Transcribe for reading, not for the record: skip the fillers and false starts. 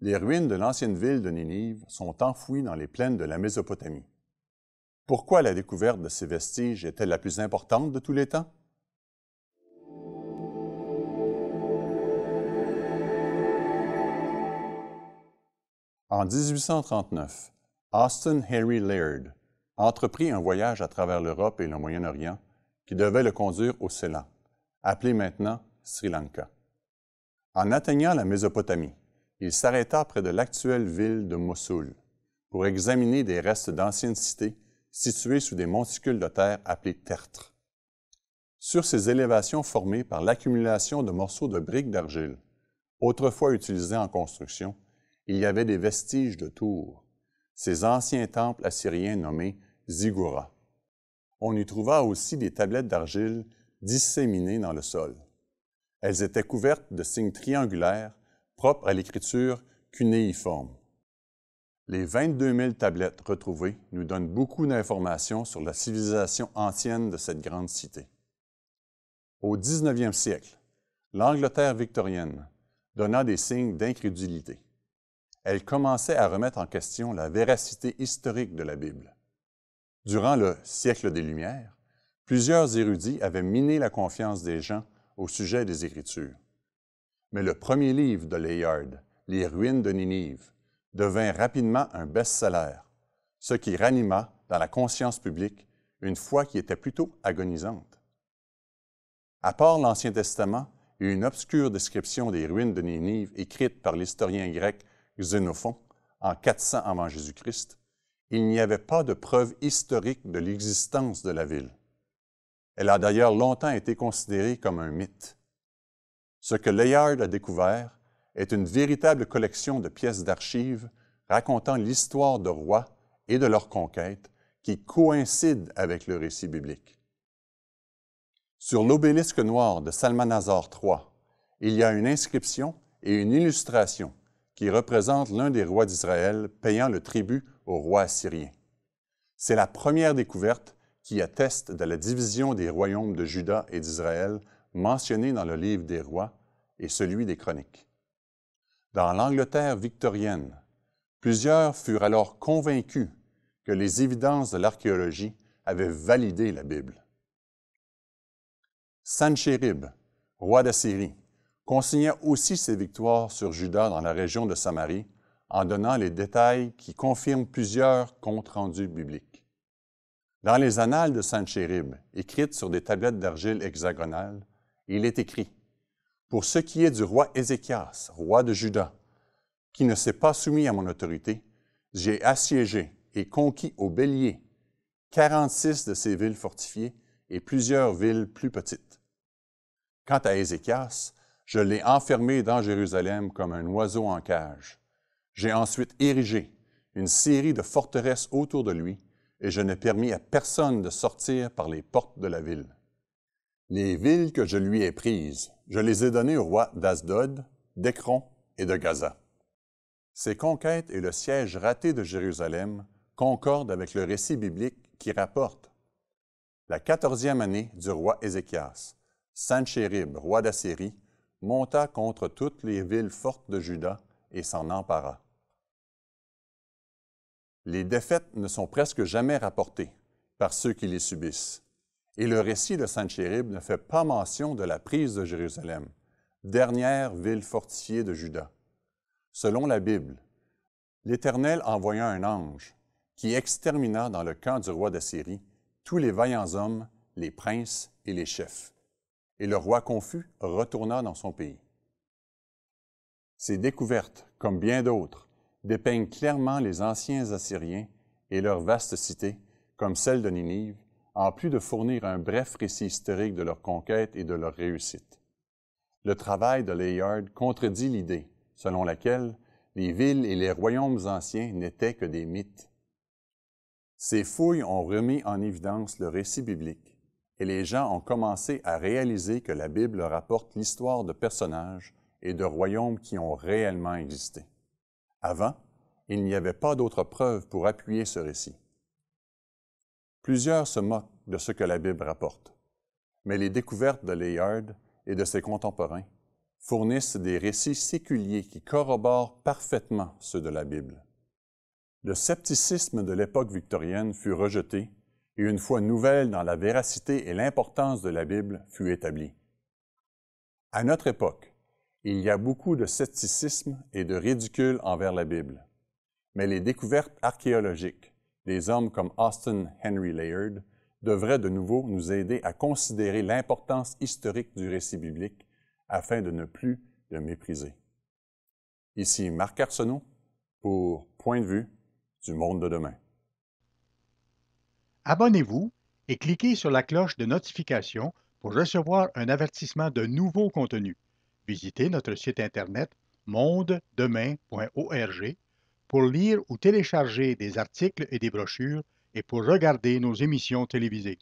Les ruines de l'ancienne ville de Ninive sont enfouies dans les plaines de la Mésopotamie. Pourquoi la découverte de ces vestiges est-elle la plus importante de tous les temps? En 1839, Austin Harry Laird entreprit un voyage à travers l'Europe et le Moyen-Orient qui devait le conduire au Ceylan, appelé maintenant Sri Lanka. En atteignant la Mésopotamie, il s'arrêta près de l'actuelle ville de Mossoul pour examiner des restes d'anciennes cités situées sous des monticules de terre appelés tertres. Sur ces élévations formées par l'accumulation de morceaux de briques d'argile, autrefois utilisés en construction, il y avait des vestiges de tours, ces anciens temples assyriens nommés ziggourats. On y trouva aussi des tablettes d'argile disséminées dans le sol. Elles étaient couvertes de signes triangulaires propres à l'écriture cunéiforme. Les 22 000 tablettes retrouvées nous donnent beaucoup d'informations sur la civilisation ancienne de cette grande cité. Au 19e siècle, l'Angleterre victorienne donna des signes d'incrédulité. Elle commençait à remettre en question la véracité historique de la Bible. Durant le siècle des Lumières, plusieurs érudits avaient miné la confiance des gens au sujet des Écritures. Mais le premier livre de Layard, Les ruines de Ninive, devint rapidement un best-seller, ce qui ranima dans la conscience publique une foi qui était plutôt agonisante. À part l'Ancien Testament et une obscure description des ruines de Ninive écrite par l'historien grec Xénophon en 400 avant Jésus-Christ, il n'y avait pas de preuve historique de l'existence de la ville. Elle a d'ailleurs longtemps été considérée comme un mythe. Ce que Layard a découvert est une véritable collection de pièces d'archives racontant l'histoire de rois et de leurs conquêtes qui coïncident avec le récit biblique. Sur l'obélisque noir de Salmanasar III, il y a une inscription et une illustration qui représentent l'un des rois d'Israël payant le tribut au roi assyrien. C'est la première découverte qui atteste de la division des royaumes de Juda et d'Israël mentionnée dans le livre des rois et celui des chroniques. Dans l'Angleterre victorienne, plusieurs furent alors convaincus que les évidences de l'archéologie avaient validé la Bible. Sanchérib, roi d'Assyrie, consigna aussi ses victoires sur Juda dans la région de Samarie en donnant les détails qui confirment plusieurs comptes rendus bibliques. Dans les annales de Sanchérib, écrites sur des tablettes d'argile hexagonales, il est écrit « Pour ce qui est du roi Ézéchias, roi de Juda, qui ne s'est pas soumis à mon autorité, j'ai assiégé et conquis au bélier 46 de ces villes fortifiées et plusieurs villes plus petites. Quant à Ézéchias, je l'ai enfermé dans Jérusalem comme un oiseau en cage. J'ai ensuite érigé une série de forteresses autour de lui et je n'ai permis à personne de sortir par les portes de la ville. Les villes que je lui ai prises, je les ai données aux rois d'Asdod, d'Écron et de Gaza. Ces conquêtes et le siège raté de Jérusalem concordent avec le récit biblique qui rapporte la 14e année du roi Ézéchias, Sanchérib, roi d'Assyrie, monta contre toutes les villes fortes de Juda et s'en empara. Les défaites ne sont presque jamais rapportées par ceux qui les subissent, et le récit de Sanchérib ne fait pas mention de la prise de Jérusalem, dernière ville fortifiée de Juda. Selon la Bible, l'Éternel envoya un ange qui extermina dans le camp du roi d'Assyrie tous les vaillants hommes, les princes et les chefs. Et le roi confus retourna dans son pays. Ces découvertes, comme bien d'autres, dépeignent clairement les anciens Assyriens et leurs vastes cités, comme celle de Ninive, en plus de fournir un bref récit historique de leur conquête et de leur réussite. Le travail de Layard contredit l'idée selon laquelle les villes et les royaumes anciens n'étaient que des mythes. Ces fouilles ont remis en évidence le récit biblique, et les gens ont commencé à réaliser que la Bible rapporte l'histoire de personnages et de royaumes qui ont réellement existé. Avant, il n'y avait pas d'autres preuves pour appuyer ce récit. Plusieurs se moquent de ce que la Bible rapporte, mais les découvertes de Layard et de ses contemporains fournissent des récits séculiers qui corroborent parfaitement ceux de la Bible. Le scepticisme de l'époque victorienne fut rejeté et une foi nouvelle dans la véracité et l'importance de la Bible fut établie. À notre époque, il y a beaucoup de scepticisme et de ridicule envers la Bible, mais les découvertes archéologiques des hommes comme Austin Henry Layard devraient de nouveau nous aider à considérer l'importance historique du récit biblique afin de ne plus le mépriser. Ici Marc Arsenault pour Point de vue du monde de demain. Abonnez-vous et cliquez sur la cloche de notification pour recevoir un avertissement de nouveaux contenus. Visitez notre site internet mondedemain.org pour lire ou télécharger des articles et des brochures et pour regarder nos émissions télévisées.